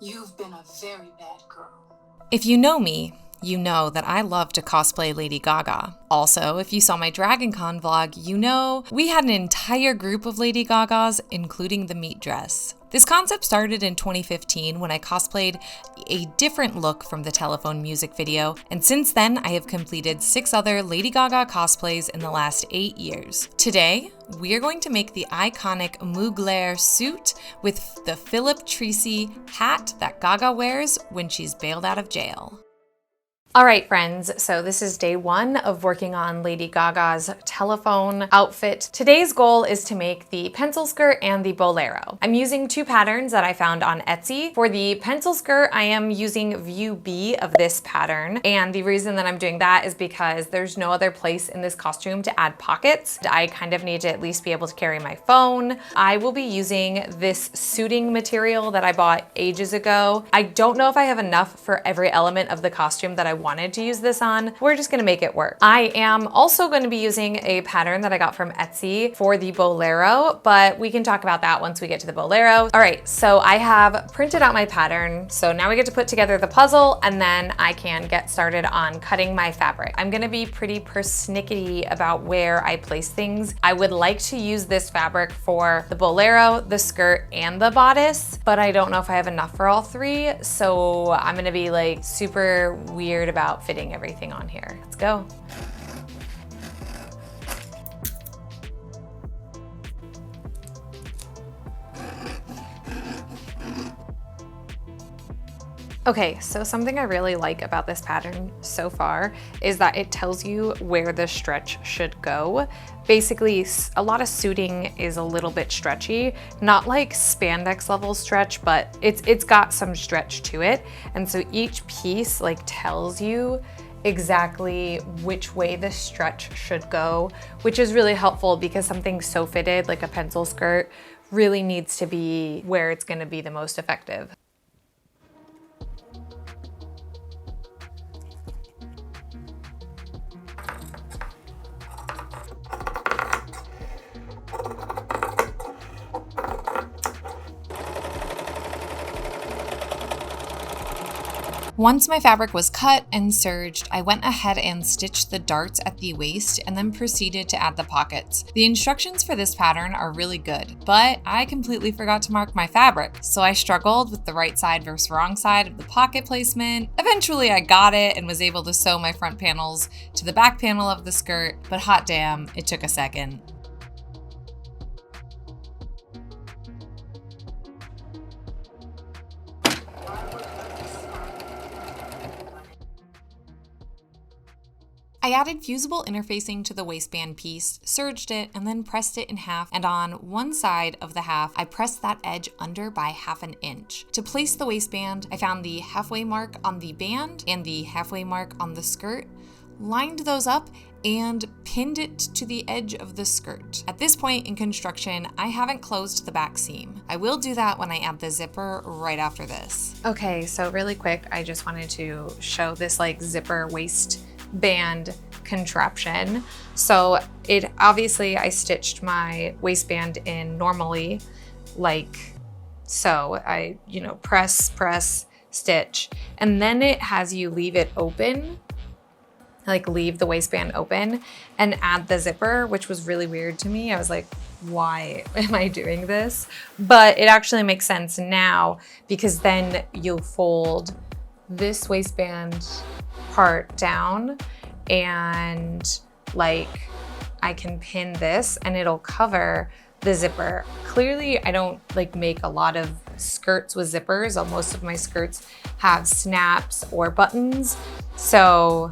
You've been a very bad girl. If you know me, you know that I love to cosplay Lady Gaga. Also, if you saw my Dragoncon vlog, you know we had an entire group of Lady Gagas, including the meat dress. This concept started in 2015 when I cosplayed a different look from the telephone music video, and since then I have completed 6 other Lady Gaga cosplays in the last 8 years. Today, we are going to make the iconic Mugler suit with the Phillip Treacy hat that Gaga wears when she's bailed out of jail. All right, friends, so this is day 1 of working on Lady Gaga's telephone outfit. Today's goal is to make the pencil skirt and the bolero. I'm using 2 patterns that I found on Etsy. For the pencil skirt, I am using view B of this pattern, and the reason that I'm doing that is because there's no other place in this costume to add pockets. I kind of need to at least be able to carry my phone. I will be using this suiting material that I bought ages ago. I don't know if I have enough for every element of the costume that I wanted to use this on. We're just gonna make it work. I am also going to be using a pattern that I got from Etsy for the bolero, but we can talk about that once we get to the bolero. All right, so I have printed out my pattern. So now we get to put together the puzzle, and then I can get started on cutting my fabric. I'm gonna be pretty persnickety about where I place things. I would like to use this fabric for the bolero, the skirt, and the bodice, but I don't know if I have enough for all 3. So I'm gonna be like super weird about fitting everything on here. Let's go. Okay, so something I really like about this pattern so far is that it tells you where the stretch should go. Basically, a lot of suiting is a little bit stretchy, not like spandex level stretch, but it's got some stretch to it. And so each piece like tells you exactly which way the stretch should go, which is really helpful because something so fitted like a pencil skirt really needs to be where it's gonna be the most effective. Once my fabric was cut and serged, I went ahead and stitched the darts at the waist and then proceeded to add the pockets. The instructions for this pattern are really good, but I completely forgot to mark my fabric, so I struggled with the right side versus wrong side of the pocket placement. Eventually I got it and was able to sew my front panels to the back panel of the skirt, but hot damn, it took a second. I added fusible interfacing to the waistband piece, serged it, and then pressed it in half, and on one side of the half, I pressed that edge under by ½ an inch. To place the waistband, I found the halfway mark on the band and the halfway mark on the skirt, lined those up, and pinned it to the edge of the skirt. At this point in construction, I haven't closed the back seam. I will do that when I add the zipper right after this. Okay, so really quick, I just wanted to show this like zipper waistband contraption. So it obviously, I stitched my waistband in normally like so. I, press, stitch, and then it has you leave it open, like leave the waistband open and add the zipper, which was really weird to me. I was like, why am I doing this? But it actually makes sense now because then you'll fold this waistband part down and like I can pin this and it'll cover the zipper. Clearly I don't like make a lot of skirts with zippers. Most of my skirts have snaps or buttons. So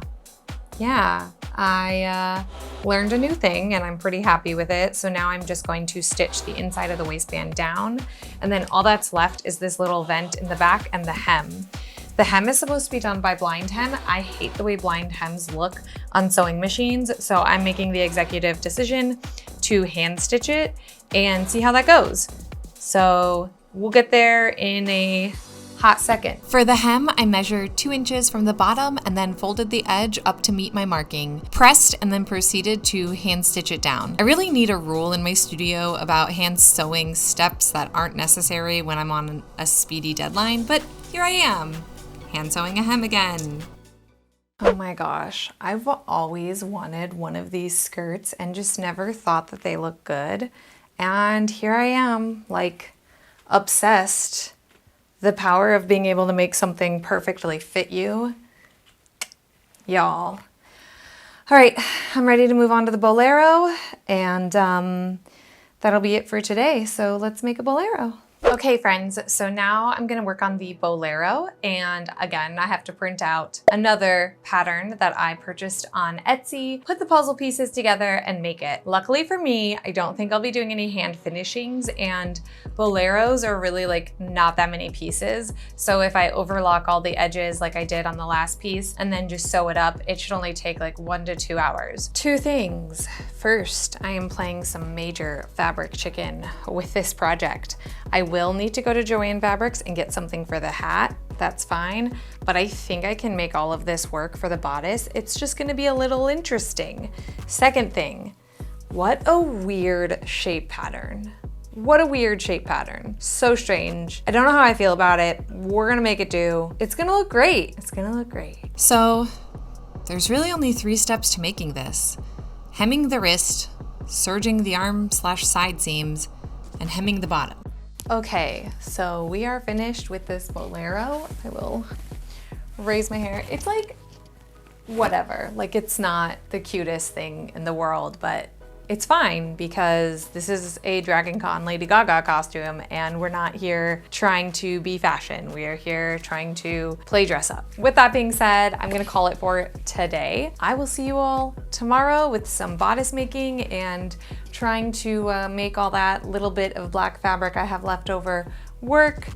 yeah, I learned a new thing and I'm pretty happy with it. So now I'm just going to stitch the inside of the waistband down, and then all that's left is this little vent in the back and the hem. The hem is supposed to be done by blind hem. I hate the way blind hems look on sewing machines, so I'm making the executive decision to hand stitch it and see how that goes. So we'll get there in a hot second. For the hem, I measured 2 inches from the bottom and then folded the edge up to meet my marking, pressed, and then proceeded to hand stitch it down. I really need a rule in my studio about hand sewing steps that aren't necessary when I'm on a speedy deadline, but here I am, hand sewing a hem again. Oh my gosh, I've always wanted one of these skirts and just never thought that they look good. And here I am, like, obsessed. The power of being able to make something perfectly fit you. Y'all. All right, I'm ready to move on to the Bolero, and that'll be it for today. So let's make a Bolero. Okay friends, so now I'm gonna work on the Bolero, and again, I have to print out another pattern that I purchased on Etsy, put the puzzle pieces together and make it. Luckily for me, I don't think I'll be doing any hand finishings, and Boleros are really like not that many pieces. So if I overlock all the edges like I did on the last piece and then just sew it up, it should only take like 1 to 2 hours. 2 things. First, I am playing some major fabric chicken with this project. I will need to go to Joann Fabrics and get something for the hat. That's fine, but I think I can make all of this work for the bodice. It's just gonna be a little interesting. Second thing, what a weird shape pattern. What a weird shape pattern. So strange. I don't know how I feel about it. We're gonna make it do. It's gonna look great. It's gonna look great. So there's really only 3 steps to making this. Hemming the wrist, serging the arm/side seams, and hemming the bottom. Okay, so we are finished with this Bolero. I will raise my hair. It's like, whatever. Like, it's not the cutest thing in the world, but it's fine because this is a Dragoncon Lady Gaga costume and we're not here trying to be fashion. We are here trying to play dress up. With that being said, I'm gonna call it for today. I will see you all tomorrow with some bodice making and trying to make all that little bit of black fabric I have left over work.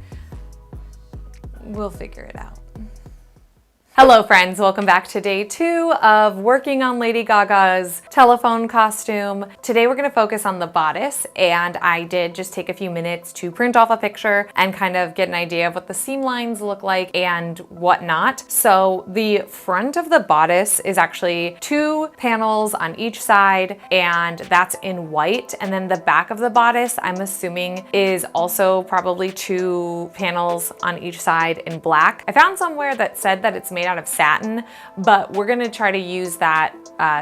We'll figure it out. Hello friends, welcome back to day 2 of working on Lady Gaga's telephone costume. Today we're gonna focus on the bodice, and I did just take a few minutes to print off a picture and kind of get an idea of what the seam lines look like and whatnot. So the front of the bodice is actually 2 panels on each side, and that's in white. And then the back of the bodice, I'm assuming, is also probably 2 panels on each side in black. I found somewhere that said that it's made out of satin, but we're gonna try to use that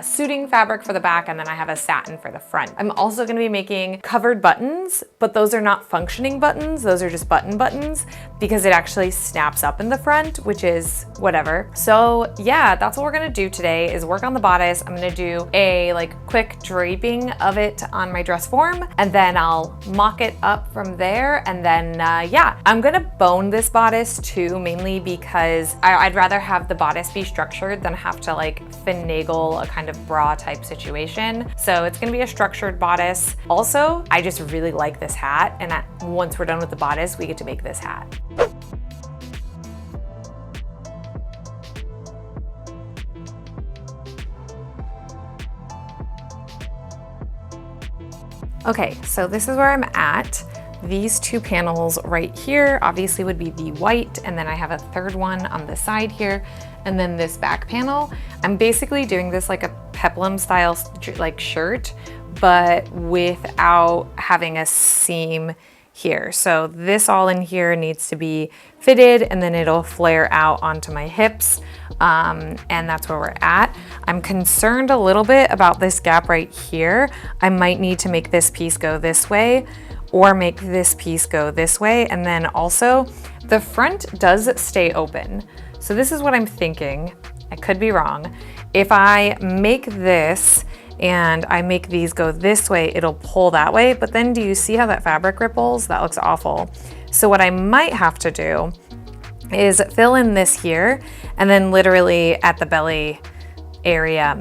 suiting fabric for the back, and then I have a satin for the front. I'm also gonna be making covered buttons, but those are not functioning buttons. Those are just buttons because it actually snaps up in the front, which is whatever. So yeah, that's what we're gonna do today is work on the bodice. I'm gonna do a quick draping of it on my dress form, and then I'll mock it up from there. And then yeah, I'm gonna bone this bodice too, mainly because I'd rather have the bodice be structured than have to finagle a kind of bra type situation. So it's gonna be a structured bodice. Also, I just really like this hat, and once we're done with the bodice, we get to make this hat. Okay, so this is where I'm at. These 2 panels right here obviously would be the white, and then I have a 3rd one on the side here, and then this back panel. I'm basically doing this like a peplum style shirt, but without having a seam here. So this all in here needs to be fitted, and then it'll flare out onto my hips, and that's where we're at. I'm concerned a little bit about this gap right here. I might need to make this piece go this way, or make this piece go this way. And then also the front does stay open. So this is what I'm thinking. I could be wrong. If I make this and I make these go this way, it'll pull that way. But then do you see how that fabric ripples? That looks awful. So what I might have to do is fill in this here, and then literally at the belly area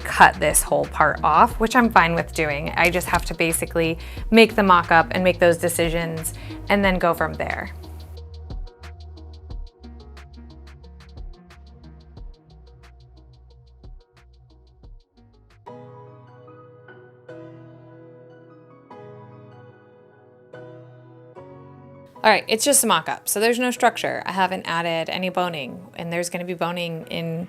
cut this whole part off, which I'm fine with doing. I just have to basically make the mock-up and make those decisions and then go from there. All right, it's just a mock-up, so there's no structure. I haven't added any boning, and there's gonna be boning in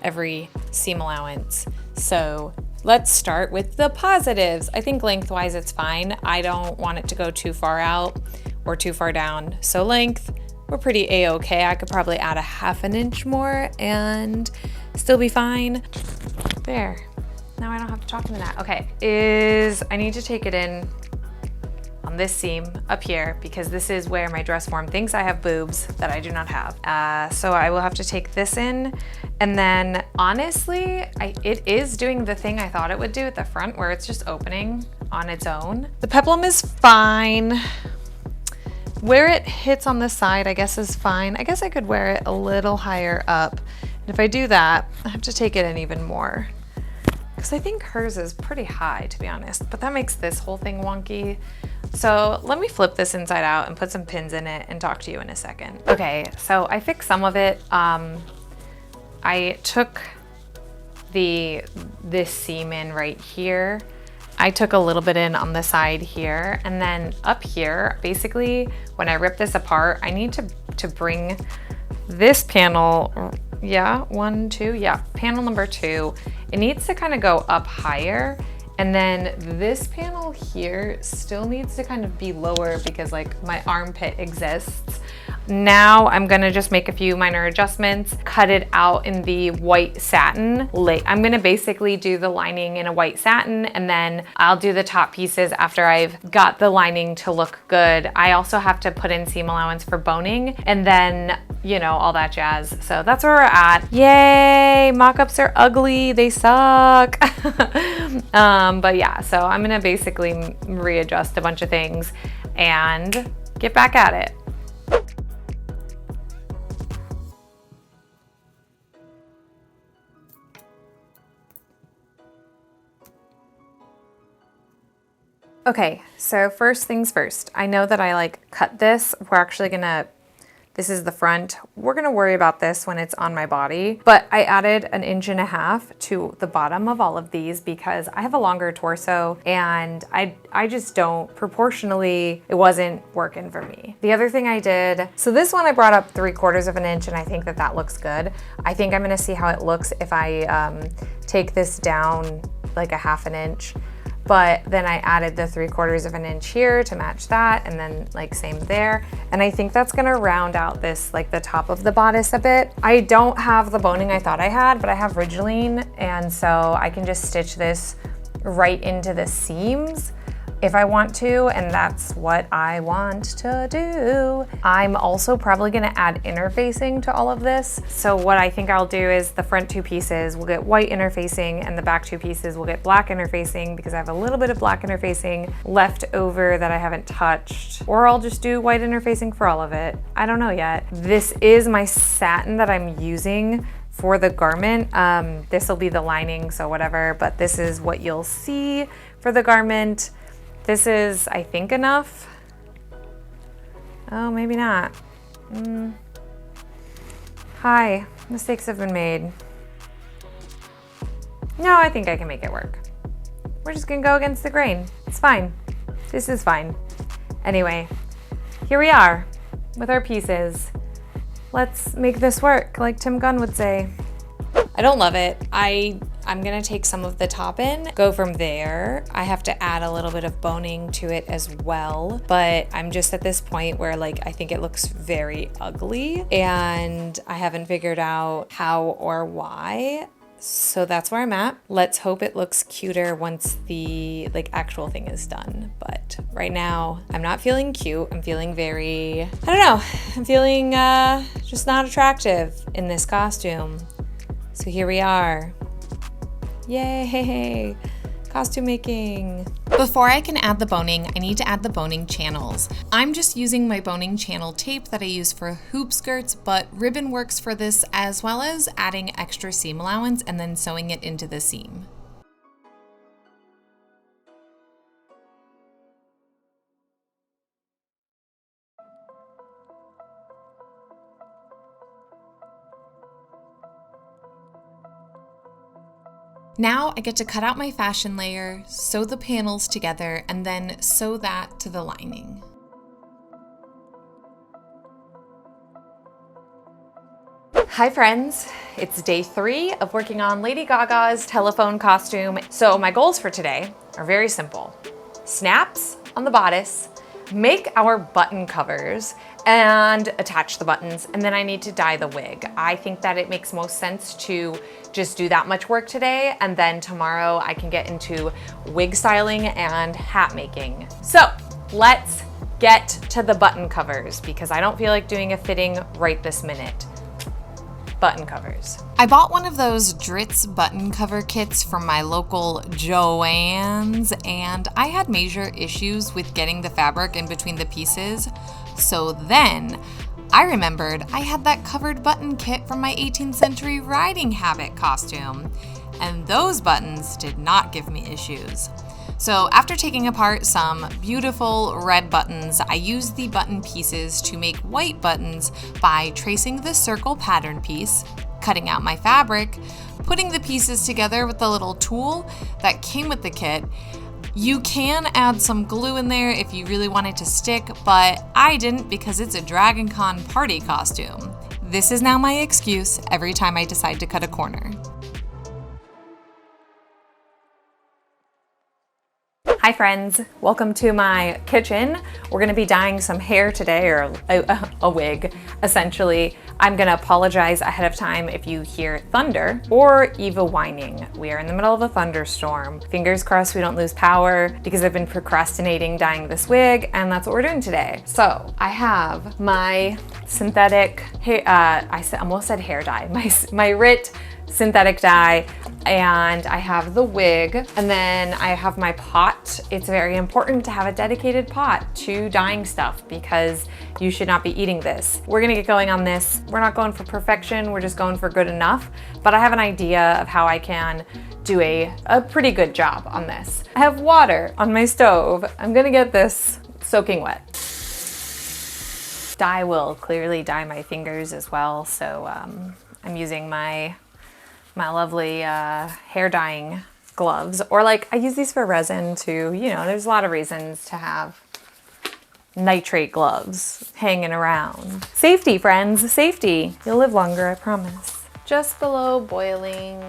every seam allowance. So let's start with the positives. I think lengthwise it's fine. I don't want it to go too far out or too far down. So length, we're pretty a-okay. I could probably add a 1/2 inch more and still be fine. There, now I don't have to talk into that. Okay, I need to take it in on this seam up here because this is where my dress form thinks I have boobs that I do not have. So I will have to take this in, and then honestly, it is doing the thing I thought it would do at the front where it's just opening on its own. The peplum is fine. Where it hits on the side, I guess is fine. I guess I could wear it a little higher up. And if I do that, I have to take it in even more. Because I think hers is pretty high, to be honest, but that makes this whole thing wonky. So let me flip this inside out and put some pins in it and talk to you in a second. Okay, so I fixed some of it. I took this seam in right here. I took a little bit in on the side here, and then up here, basically, when I rip this apart, I need to bring this panel, panel number 2, it needs to kind of go up higher, and then this panel here still needs to kind of be lower because like my armpit exists. Now I'm gonna just make a few minor adjustments, cut it out in the white satin. I'm gonna basically do the lining in a white satin, and then I'll do the top pieces after I've got the lining to look good. I also have to put in seam allowance for boning, and then, you know, all that jazz. So that's where we're at. Yay, mock-ups are ugly, they suck. But yeah, so I'm gonna basically readjust a bunch of things and get back at it. Okay, so first things first, I know that I like cut this. This is the front. We're gonna worry about this when it's on my body, but I added 1.5 inches to the bottom of all of these because I have a longer torso and I just don't, proportionally, it wasn't working for me. The other thing I did, so this one I brought up 3/4 inch and I think that looks good. I think I'm gonna see how it looks if I take this down like a 1/2 inch. But then I added the 3/4 inch here to match that, and then like same there. And I think that's gonna round out this, like the top of the bodice a bit. I don't have the boning I thought I had, but I have Ridgeline, and so I can just stitch this right into the seams if I want to, and that's what I want to do. I'm also probably gonna add interfacing to all of this. So what I think I'll do is the front 2 pieces will get white interfacing and the back 2 pieces will get black interfacing because I have a little bit of black interfacing left over that I haven't touched. Or I'll just do white interfacing for all of it. I don't know yet. This is my satin that I'm using for the garment. This will be the lining, so whatever, but this is what you'll see for the garment. This is, I think, enough. Oh, maybe not. Hi, mistakes have been made. No, I think I can make it work. We're just gonna go against the grain. It's fine. This is fine. Anyway, here we are with our pieces. Let's make this work, like Tim Gunn would say. I don't love it. I'm gonna take some of the top in, go from there. I have to add a little bit of boning to it as well, but I'm just at this point where like I think it looks very ugly and I haven't figured out how or why. So that's where I'm at. Let's hope it looks cuter once the like actual thing is done. But right now I'm not feeling cute. I'm feeling very, I don't know, I'm feeling just not attractive in this costume. So here we are. Yay! Costume making. Before I can add the boning, I need to add the boning channels. I'm just using my boning channel tape that I use for hoop skirts, but ribbon works for this as well as adding extra seam allowance and then sewing it into the seam. Now I get to cut out my fashion layer, sew the panels together, and then sew that to the lining. Hi friends, it's day 3 of working on Lady Gaga's telephone costume. So my goals for today are very simple. Snaps on the bodice, make our button covers, and attach the buttons, and then I need to dye the wig. I think that it makes most sense to just do that much work today, and then tomorrow I can get into wig styling and hat making. So let's get to the button covers because I don't feel like doing a fitting right this minute. Button covers. I bought one of those Dritz button cover kits from my local Joann's, and I had major issues with getting the fabric in between the pieces. So then I remembered I had that covered button kit from my 18th century riding habit costume, and those buttons did not give me issues. So after taking apart some beautiful red buttons, I used the button pieces to make white buttons by tracing the circle pattern piece, cutting out my fabric, putting the pieces together with the little tool that came with the kit. You can add some glue in there if you really want it to stick, but I didn't because it's a Dragoncon party costume. This is now my excuse every time I decide to cut a corner. Hi friends, welcome to my kitchen. We're gonna be dyeing some hair today, or a wig, essentially. I'm gonna apologize ahead of time if you hear thunder or Eva whining. We are in the middle of a thunderstorm. Fingers crossed we don't lose power because I've been procrastinating dyeing this wig, and that's what we're doing today. So I have my synthetic hair, I almost said hair dye, my Rit synthetic dye, and I have the wig, and then I have my pot. It's very important to have a dedicated pot to dyeing stuff because you should not be eating this. We're gonna get going on this. We're not going for perfection, we're just going for good enough, but I have an idea of how I can do a pretty good job on this. I have water on my stove. I'm gonna get this soaking wet. Dye will clearly dye my fingers as well, so I'm using my lovely hair dyeing gloves, or like I use these for resin too. You know, there's a lot of reasons to have nitrate gloves hanging around. Safety, friends, safety. You'll live longer, I promise. Just below boiling.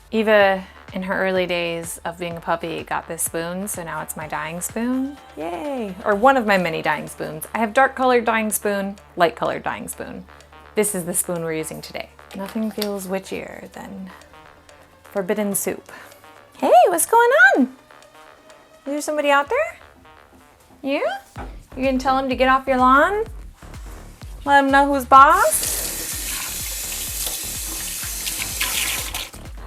Eva, in her early days of being a puppy, got this spoon, so now it's my dyeing spoon. Yay! Or one of my many dyeing spoons. I have dark colored dyeing spoon, light colored dyeing spoon. This is the spoon we're using today. Nothing feels witchier than forbidden soup. Hey, what's going on? Is there somebody out there? Yeah? You gonna tell him to get off your lawn? Let him know who's boss?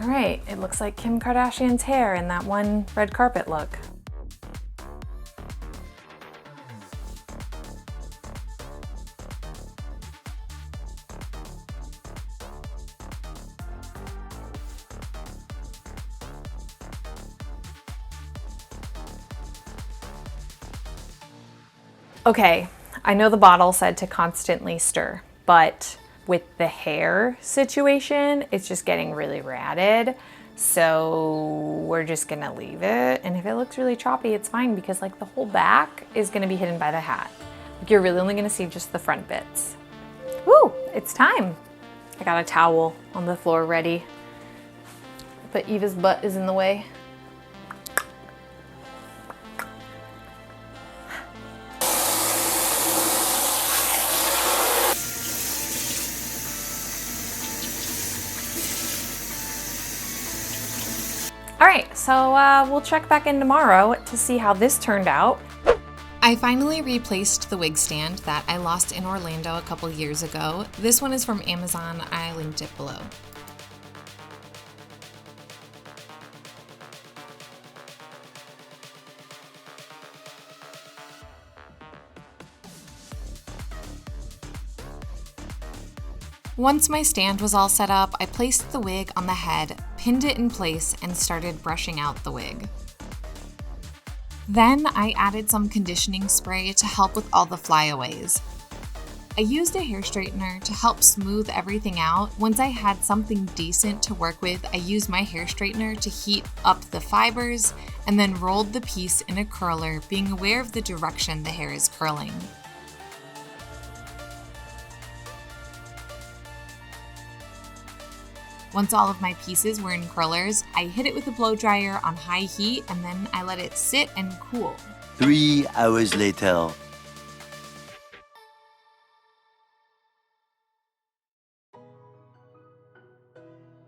All right, it looks like Kim Kardashian's hair in that one red carpet look. Okay, I know the bottle said to constantly stir, but with the hair situation, it's just getting really ratted. So we're just gonna leave it. And if it looks really choppy, it's fine because like the whole back is gonna be hidden by the hat. Like you're really only gonna see just the front bits. Woo, it's time. I got a towel on the floor ready, but Eva's butt is in the way. All right, so we'll check back in tomorrow to see how this turned out. I finally replaced the wig stand that I lost in Orlando a couple years ago. This one is from Amazon. I linked it below. Once my stand was all set up, I placed the wig on the head, pinned it in place, and started brushing out the wig. Then I added some conditioning spray to help with all the flyaways. I used a hair straightener to help smooth everything out. Once I had something decent to work with, I used my hair straightener to heat up the fibers and then rolled the piece in a curler, being aware of the direction the hair is curling. Once all of my pieces were in curlers, I hit it with a blow dryer on high heat and then I let it sit and cool. 3 hours later.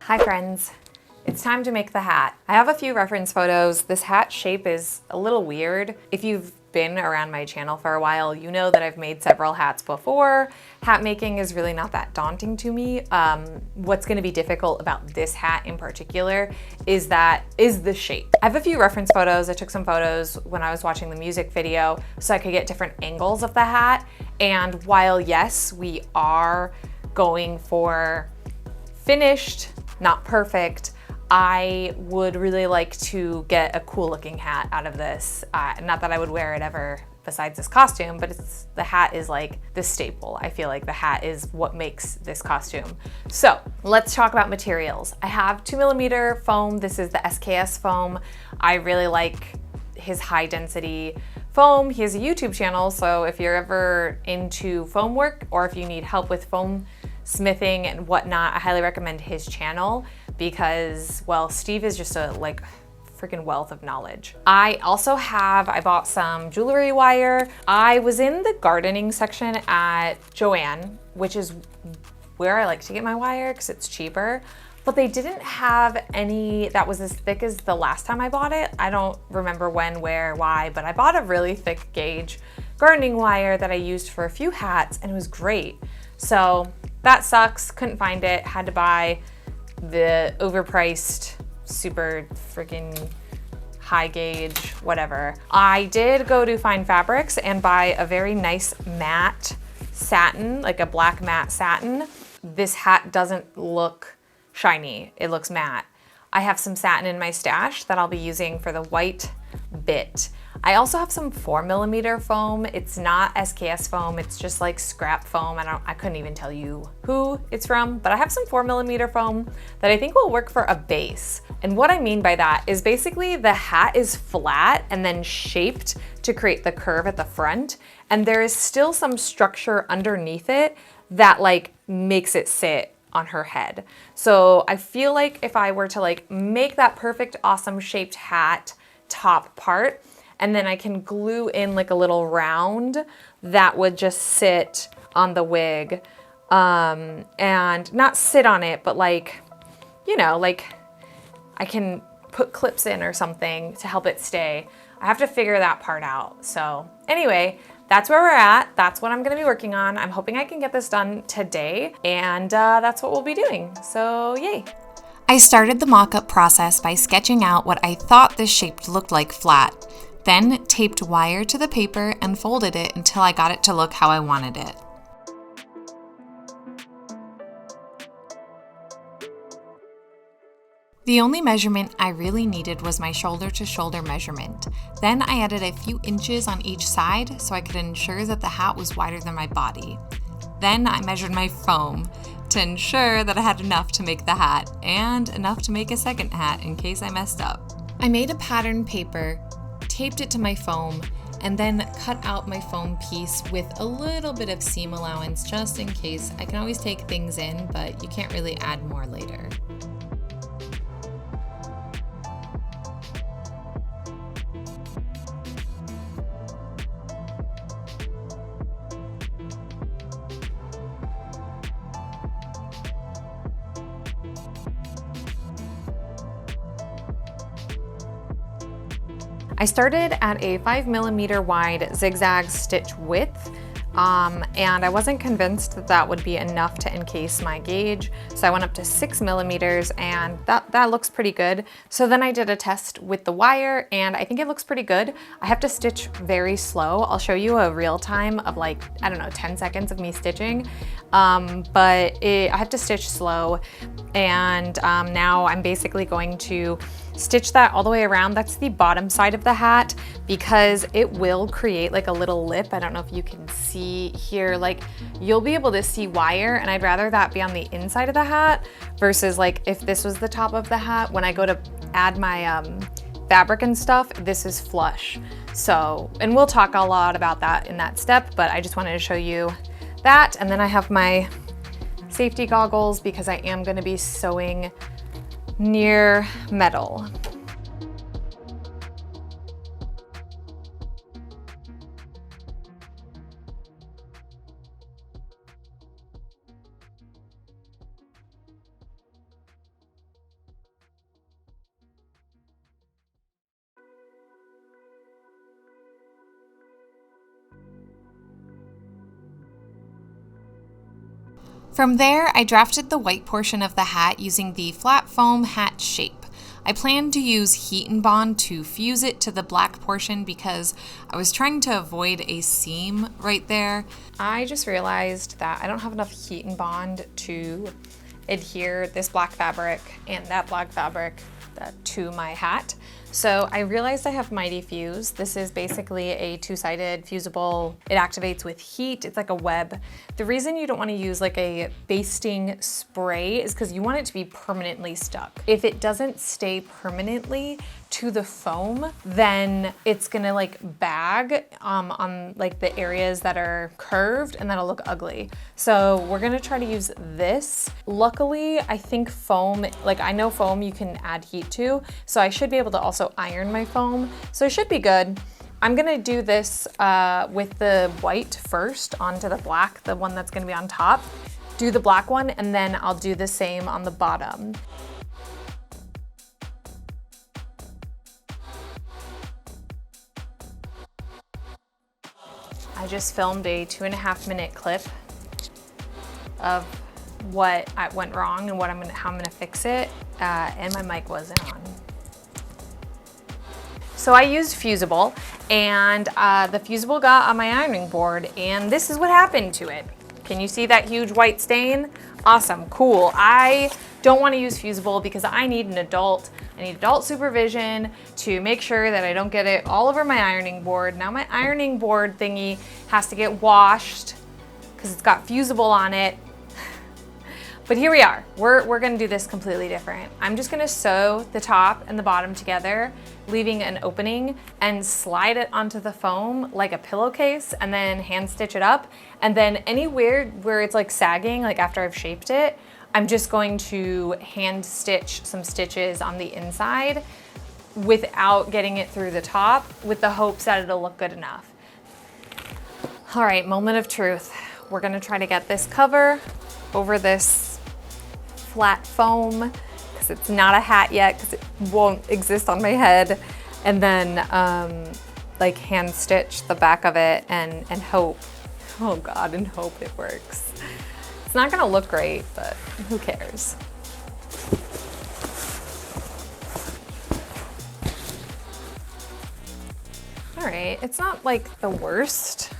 Hi friends, it's time to make the hat. I have a few reference photos. This hat shape is a little weird. If you've been around my channel for a while, you know that I've made several hats before. Hat making is really not that daunting to me. What's gonna be difficult about this hat in particular is the shape. I have a few reference photos. I took some photos when I was watching the music video so I could get different angles of the hat. And while yes, we are going for finished, not perfect, I would really like to get a cool looking hat out of this. Not that I would wear it ever besides this costume, but the hat is like the staple. I feel like the hat is what makes this costume. So let's talk about materials. I have 2mm foam. This is the SKS foam. I really like his high density foam. He has a YouTube channel, so if you're ever into foam work or if you need help with foam smithing and whatnot, I highly recommend his channel because, well, Steve is just a freaking wealth of knowledge. I bought some jewelry wire. I was in the gardening section at Joann, which is where I like to get my wire because it's cheaper, but they didn't have any that was as thick as the last time I bought it. I don't remember when, where, why, but I bought a really thick gauge gardening wire that I used for a few hats and it was great. So that sucks, couldn't find it, had to buy the overpriced, super freaking high gauge, whatever. I did go to Fine Fabrics and buy a very nice matte satin, like a black matte satin. This hat doesn't look shiny, it looks matte. I have some satin in my stash that I'll be using for the white bit. I also have some 4mm foam. It's not SKS foam, it's just like scrap foam. I couldn't even tell you who it's from, but I have some 4mm foam that I think will work for a base. And what I mean by that is basically the hat is flat and then shaped to create the curve at the front. And there is still some structure underneath it that like makes it sit on her head. So I feel like if I were to like make that perfect, awesome shaped hat top part, and then I can glue in like a little round that would just sit on the wig, and not sit on it, but like, you know, like I can put clips in or something to help it stay. I have to figure that part out. So anyway, that's where we're at. That's what I'm gonna be working on. I'm hoping I can get this done today, and that's what we'll be doing. So yay. I started the mock-up process by sketching out what I thought this shape looked like flat, then taped wire to the paper and folded it until I got it to look how I wanted it. The only measurement I really needed was my shoulder to shoulder measurement. Then I added a few inches on each side so I could ensure that the hat was wider than my body. Then I measured my foam to ensure that I had enough to make the hat and enough to make a second hat in case I messed up. I made a pattern paper, taped it to my foam, and then cut out my foam piece with a little bit of seam allowance just in case. I can always take things in, but you can't really add more later. I started at a 5mm wide zigzag stitch width, and I wasn't convinced that that would be enough to encase my gauge, so I went up to 6mm, and that looks pretty good. So then I did a test with the wire, and I think it looks pretty good. I have to stitch very slow. I'll show you a real time of like, I don't know, 10 seconds of me stitching, but I have to stitch slow, and now I'm basically going to stitch that all the way around. That's the bottom side of the hat because it will create like a little lip. I don't know if you can see here, like you'll be able to see wire, and I'd rather that be on the inside of the hat versus like if this was the top of the hat, when I go to add my fabric and stuff, this is flush. So, and we'll talk a lot about that in that step, but I just wanted to show you that. And then I have my safety goggles because I am gonna be sewing near metal. From there, I drafted the white portion of the hat using the flat foam hat shape. I planned to use heat and bond to fuse it to the black portion because I was trying to avoid a seam right there. I just realized that I don't have enough heat and bond to adhere this black fabric and that black fabric to my hat. So I realized I have Mighty Fuse. This is basically a two-sided fusible. It activates with heat. It's like a web. The reason you don't want to use like a basting spray is because you want it to be permanently stuck. If it doesn't stay permanently to the foam, then it's gonna like bag on like the areas that are curved, and that'll look ugly. So we're gonna try to use this. Luckily, I think foam, like I know foam you can add heat to, so I should be able to also iron my foam. So it should be good. I'm gonna do this with the white first onto the black, the one that's gonna be on top. Do the black one, and then I'll do the same on the bottom. I just filmed a 2.5-minute clip of what went wrong and how I'm gonna fix it, and my mic wasn't on. So I used fusible, and the fusible got on my ironing board, and this is what happened to it. Can you see that huge white stain? Awesome, cool. I don't want to use fusible because I need adult supervision to make sure that I don't get it all over my ironing board. Now my ironing board thingy has to get washed because it's got fusible on it. But here we are. We're gonna do this completely different. I'm just gonna sew the top and the bottom together, leaving an opening, and slide it onto the foam like a pillowcase, and then hand stitch it up. And then anywhere where it's like sagging, like after I've shaped it, I'm just going to hand stitch some stitches on the inside without getting it through the top, with the hopes that it'll look good enough. All right, moment of truth. We're gonna try to get this cover over this flat foam, because it's not a hat yet, because it won't exist on my head, and then like hand stitch the back of it and hope, oh God, and hope it works. It's not gonna look great, but who cares? All right, it's not like the worst.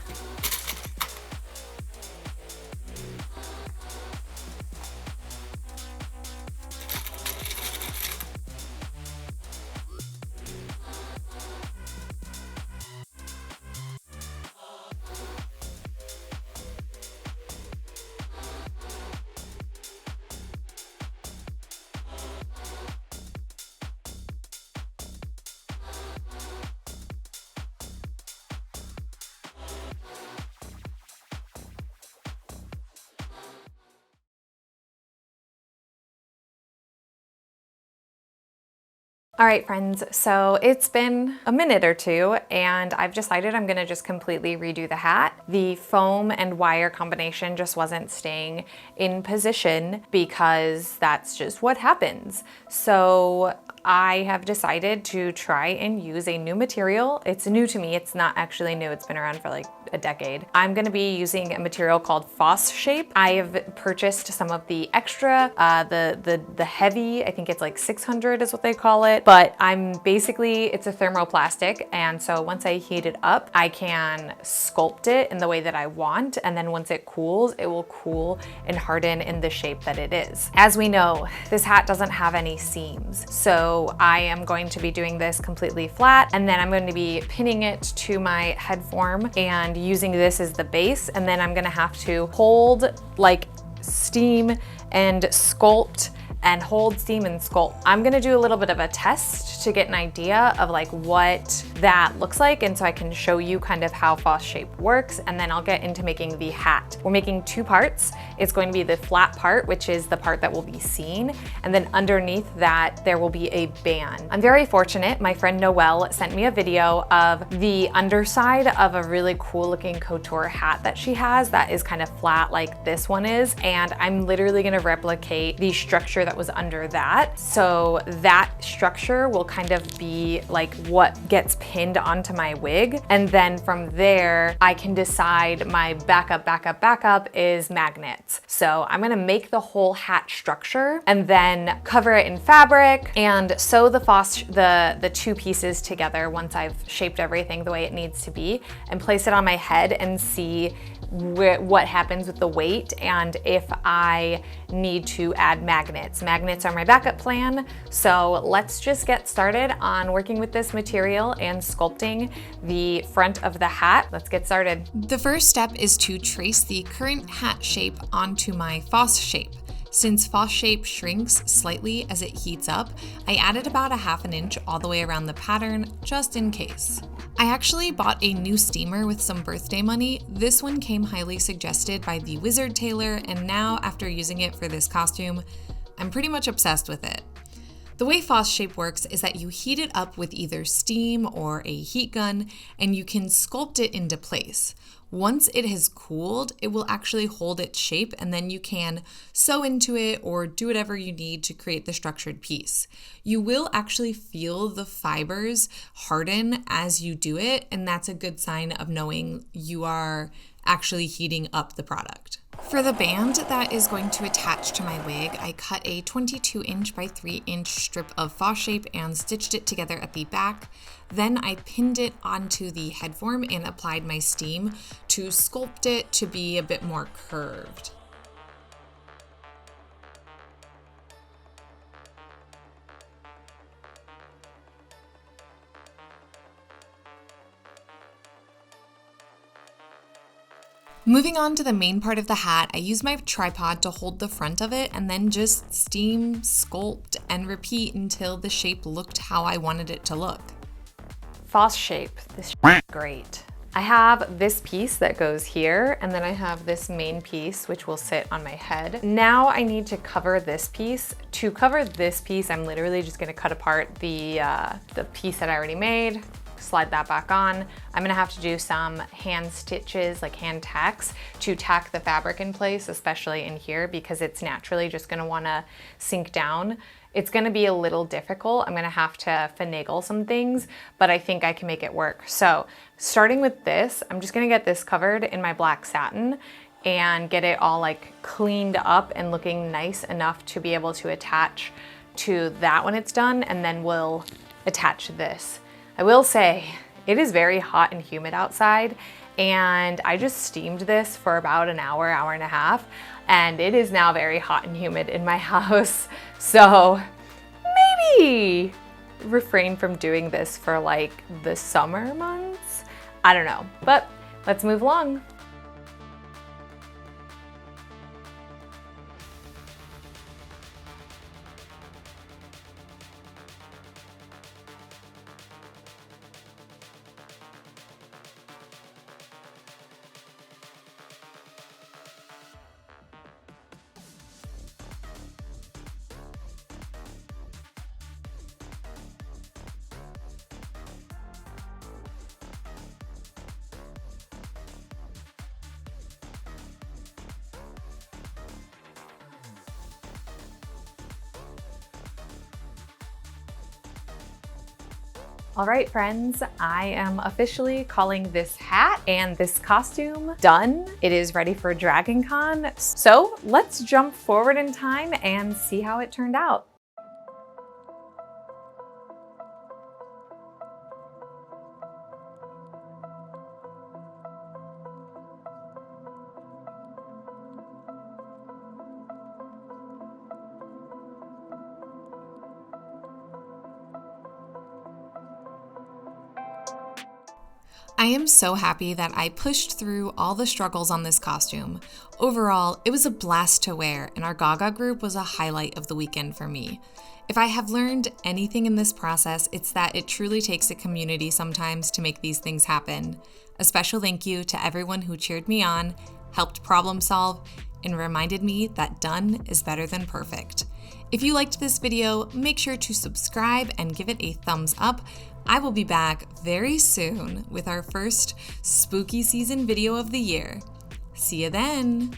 All right, friends, so it's been a minute or two, and I've decided I'm gonna just completely redo the hat. The foam and wire combination just wasn't staying in position because that's just what happens. So I have decided to try and use a new material. It's new to me, it's not actually new, it's been around for like a decade. I'm gonna be using a material called Foss Shape. I have purchased some of the extra, the heavy, I think it's like 600 is what they call it, but it's a thermoplastic, and so once I heat it up, I can sculpt it in the way that I want, and then once it cools, it will cool and harden in the shape that it is. As we know, this hat doesn't have any seams, so I am going to be doing this completely flat, and then I'm going to be pinning it to my head form and using this as the base, and then I'm gonna have to hold, like steam and sculpt and hold, steam, and sculpt. I'm gonna do a little bit of a test to get an idea of like what that looks like, and so I can show you kind of how Foss Shape works, and then I'll get into making the hat. We're making two parts. It's going to be the flat part, which is the part that will be seen, and then underneath that there will be a band. I'm very fortunate. My friend Noelle sent me a video of the underside of a really cool looking couture hat that she has that is kind of flat like this one is, and I'm literally gonna replicate the structure that was under that. So that structure will kind of be like what gets pinned onto my wig, and then from there I can decide my backup is magnets. So I'm gonna make the whole hat structure and then cover it in fabric and sew the two pieces together once I've shaped everything the way it needs to be, and place it on my head and see what happens with the weight and if I need to add magnets. Magnets are my backup plan, so let's just get started on working with this material and sculpting the front of the hat. Let's get started. The first step is to trace the current hat shape onto my Foss Shape. Since Foss Shape shrinks slightly as it heats up, I added about 1/2 inch all the way around the pattern, just in case. I actually bought a new steamer with some birthday money. This one came highly suggested by the wizard tailor, and now after using it for this costume, I'm pretty much obsessed with it. The way Foss Shape works is that you heat it up with either steam or a heat gun, and you can sculpt it into place. Once it has cooled, it will actually hold its shape, and then you can sew into it or do whatever you need to create the structured piece. You will actually feel the fibers harden as you do it, and that's a good sign of knowing you are actually heating up the product. For the band that is going to attach to my wig, I cut a 22 inch by 3 inch strip of Foss Shape and stitched it together at the back. Then I pinned it onto the head form and applied my steam to sculpt it to be a bit more curved. Moving on to the main part of the hat, I used my tripod to hold the front of it and then just steam, sculpt, and repeat until the shape looked how I wanted it to look. Foss Shape, this is great. I have this piece that goes here, and then I have this main piece which will sit on my head. Now I need to cover this piece. To cover this piece, I'm literally just gonna cut apart the piece that I already made, slide that back on. I'm gonna have to do some hand stitches, like hand tacks, to tack the fabric in place, especially in here, because it's naturally just gonna wanna sink down. It's gonna be a little difficult. I'm gonna have to finagle some things, but I think I can make it work. So starting with this, I'm just gonna get this covered in my black satin and get it all like cleaned up and looking nice enough to be able to attach to that when it's done, and then we'll attach this. I will say, it is very hot and humid outside, and I just steamed this for about an hour, hour and a half, and it is now very hot and humid in my house. So maybe refrain from doing this for like the summer months. I don't know, but let's move along. All right, friends, I am officially calling this hat and this costume done. It is ready for Dragoncon. So let's jump forward in time and see how it turned out. I am so happy that I pushed through all the struggles on this costume. Overall, it was a blast to wear, and our Gaga group was a highlight of the weekend for me. If I have learned anything in this process, it's that it truly takes a community sometimes to make these things happen. A special thank you to everyone who cheered me on, helped problem solve, and reminded me that done is better than perfect. If you liked this video, make sure to subscribe and give it a thumbs up. I will be back very soon with our first spooky season video of the year. See you then!